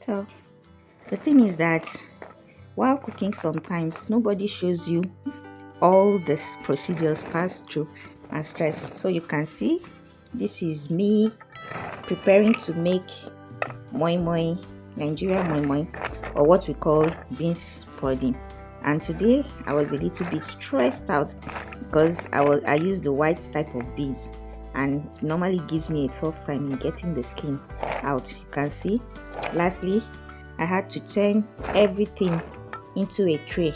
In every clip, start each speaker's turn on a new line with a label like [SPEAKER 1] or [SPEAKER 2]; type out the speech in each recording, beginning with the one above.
[SPEAKER 1] So the thing is that while cooking, sometimes nobody shows you all these procedures passed through and stress. So you can see this is me preparing to make moi moi, Nigerian moi moi, or what we call beans pudding. And today I was a little bit stressed out because I used the white type of beans, and it normally gives me a tough time in getting the skin out. You can see. Lastly, I had to turn everything into a tray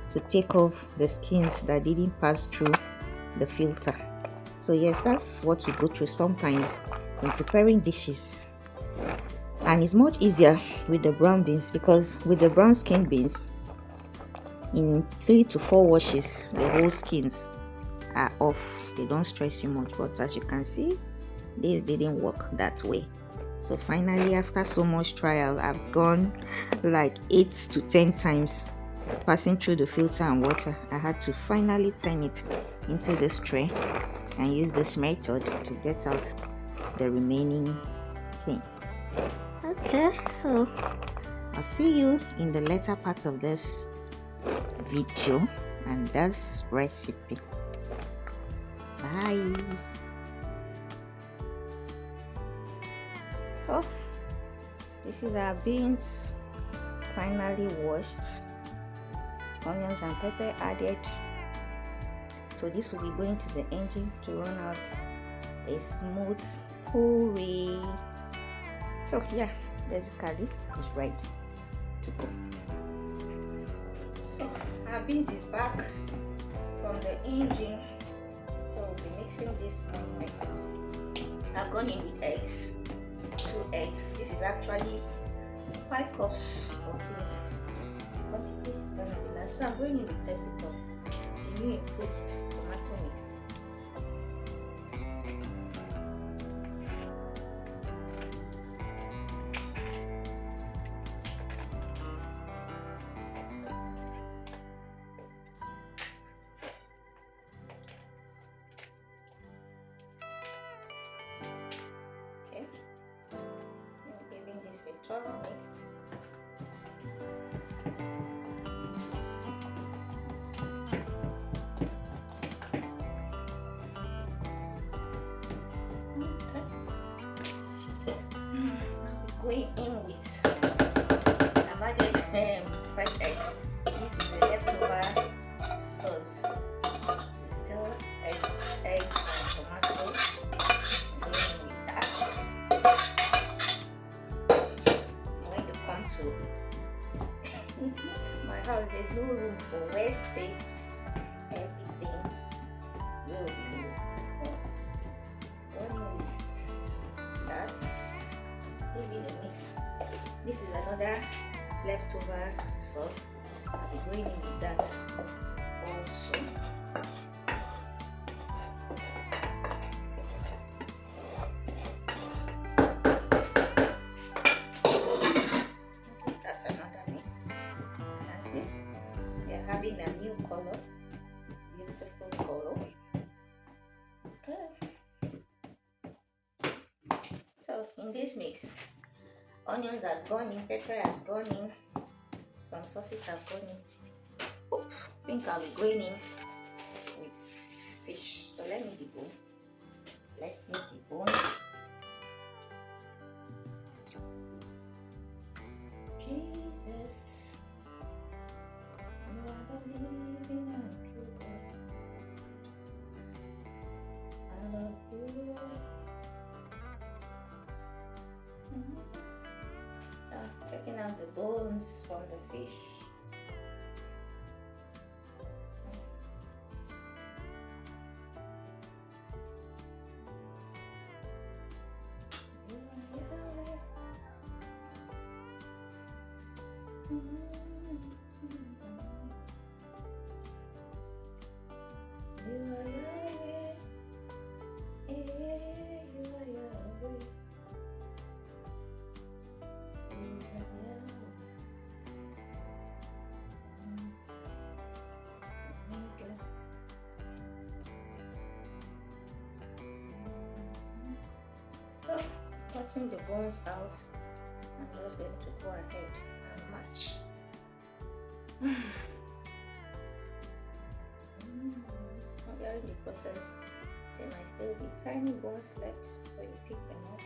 [SPEAKER 1] to take off the skins that didn't pass through the filter. So yes, that's what we go through sometimes when preparing dishes. And it's much easier with the brown beans, because with the brown skin beans, in 3 to 4 washes the whole skins are off. They don't stress you much, but as you can see, this didn't work that way. So finally, after so much trial, I've gone like 8 to 10 times passing through the filter and water. I had to finally turn it into this tray and use this method to get out the remaining skin. Okay, so I'll see you in the later part of this video and this recipe. Bye. So this is our beans finally washed, onions and pepper added. So this will be going to the engine to run out a smooth puree. So yeah, basically it's ready to go. So our beans is back from the engine. So we'll be mixing this one. I've gone in with eggs, 2 eggs. This is actually 5 cups of beans. Quantity is gonna be large. So I'm going in with Deskin, the new improved tomato mix. Okay, I'm giving this a thorough mix. Going in with, I've added fresh eggs. This is a leftover sauce. It's still eggs and tomatoes. Going in with that. When you come to my house, there's no room for wastage. Everything will be used. So, going in with that. Give it a mix. This is another leftover sauce. I'll be going in with that also. That's another mix. That's it. We are having a new color, beautiful color. Okay. So in this mix, onions has gone in, pepper has gone in, some sauces have gone in. I think I'll be going in with fish. So let me debone. Let's make debone. Jesus, you are the living and true God. I love you. Taking out the bones from the fish. Cutting the bones out I'm just going to go ahead and match. During the process, there might still be tiny bones left, so you pick them out.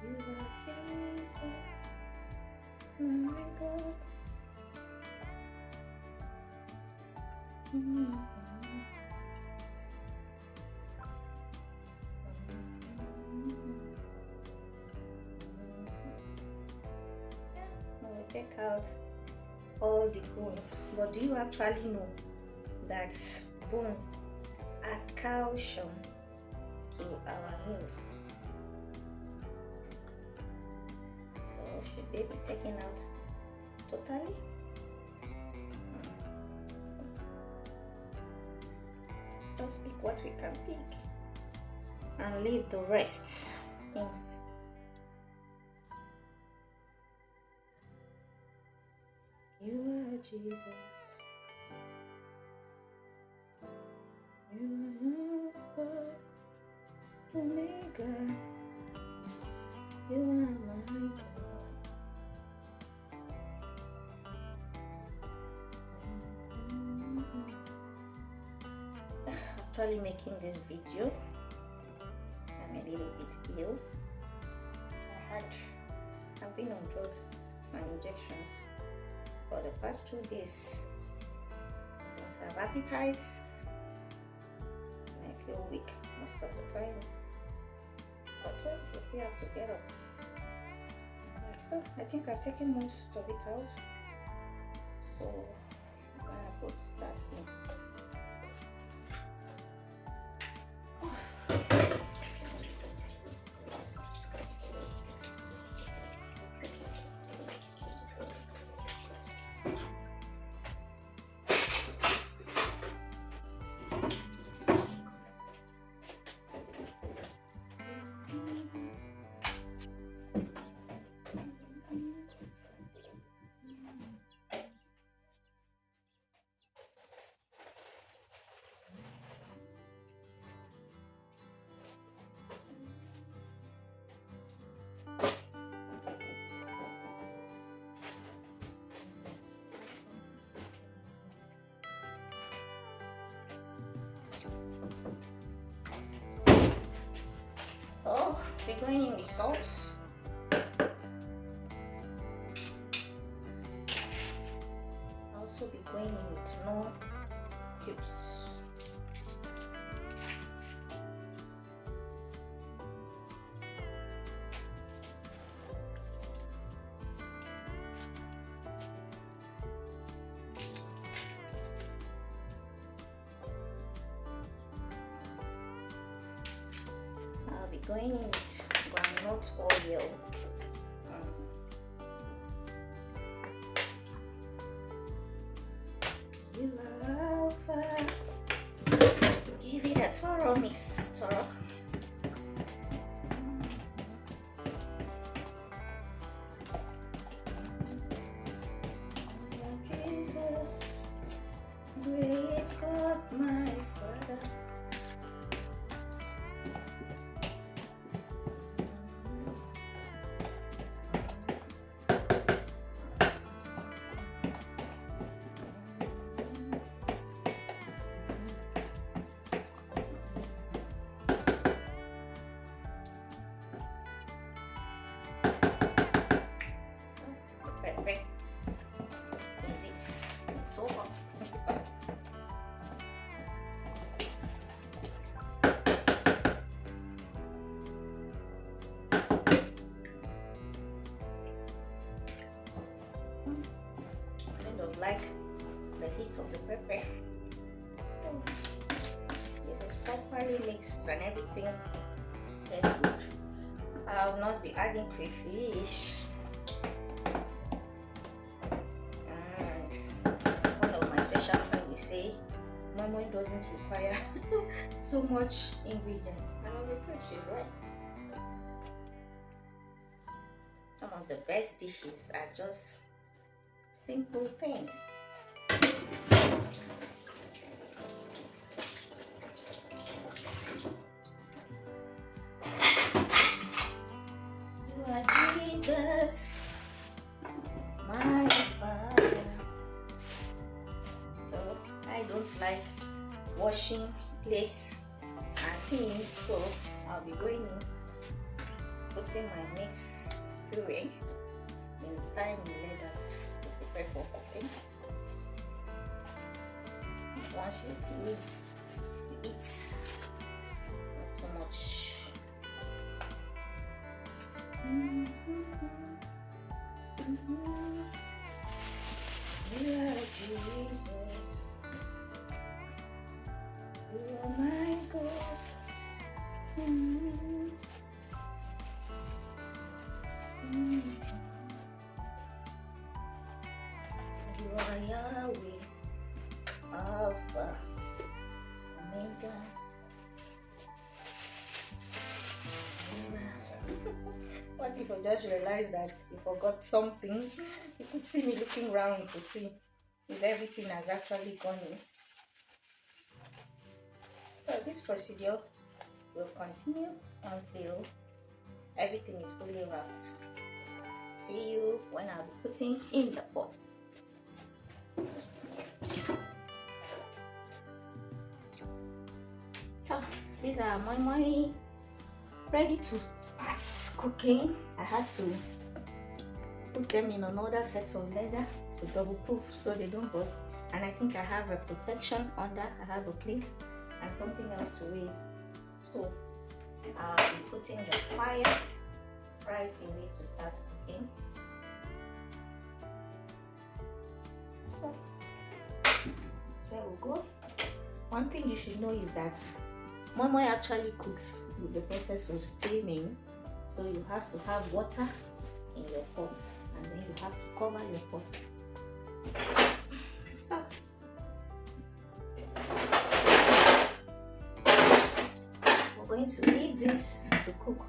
[SPEAKER 1] You are Jesus, my God. Take out all the bones, but do you actually know that bones are calcium to our meals? So should they be taken out totally? Just pick what we can pick and leave the rest in. You are Jesus. You are Alpha, Omega. You are my God. Actually making this video, I'm a little bit ill. I've been on drugs and injections for the past 2 days. I don't have appetite. I feel weak most of the times. But well, you still have to get up. So I think I've taken most of it out. So I'm gonna put that in. So we're going in with salt. Also be going in with Knorr cubes. I'll be going in with groundnut oil. You are Alpha. Give it a thorough mix, thorough. Jesus, great God, my Father. Perfect. It's so hot. Kind of like the heat of the pepper. So this is properly mixed and everything tastes good. I'll not be adding crayfish. Moi Moi doesn't require so much ingredients. And on the truth, she's right. Some of the best dishes are just simple things. washing plates and things, so I'll be going in, putting my mix puree in time let us prepare for cooking. Once you use it, not too much. Yeah, Jesus, you are my God. You are Yahweh, Alpha, Omega. What if I just realized that you forgot something? You could see me looking around to see if everything has actually gone in. So this procedure will continue until everything is fully wrapped. See you when I'll be putting in the pot. So these are moi moi ready to start cooking. I had to put them in another set of leather to double proof so they don't burst, and I think I have a protection under. I have a plate and something else to raise, so I'll be putting the fire right away to start cooking. So there we go. One thing you should know is that moi moi actually cooks with the process of steaming, so you have to have water in your pot, and then you have to cover your pot. So, we're going to leave this to cook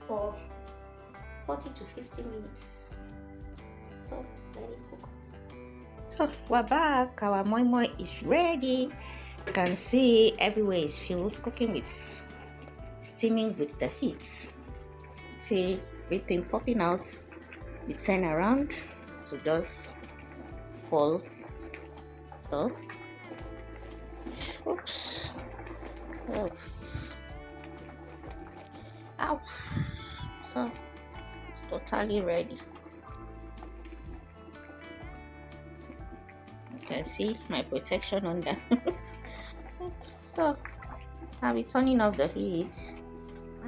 [SPEAKER 1] for 40 to 50 minutes. So let it cook. So we're back. Our moi moi is ready. You can see everywhere is filled, cooking with steaming with the heat. See everything popping out. You turn around to just fall. So oops. Oh. Ow. So it's totally ready. You can see my protection on that. So I'll be turning off the heat,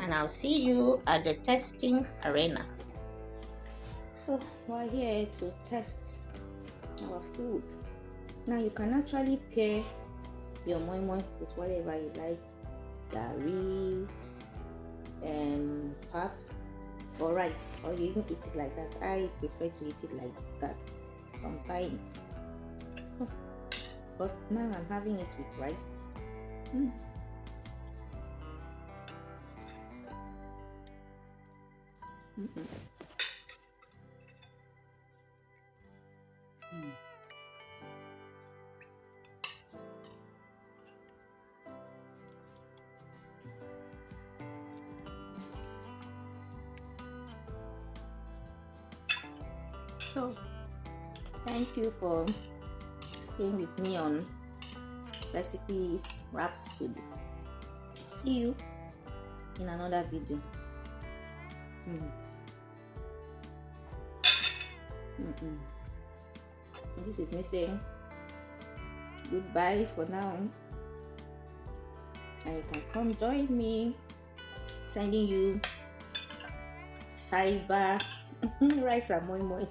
[SPEAKER 1] and I'll see you at the testing arena. So we're here to test our food. Now you can actually pair your moi moi with whatever you like, gari, pap, or rice, or you even eat it like that. I prefer to eat it like that sometimes, but now I'm having it with rice. So thank you for staying with me on Recipes Rhapsodies. See you in another video. And this is me saying goodbye for now, and you can come join me, sending you cyber rice and moi moi.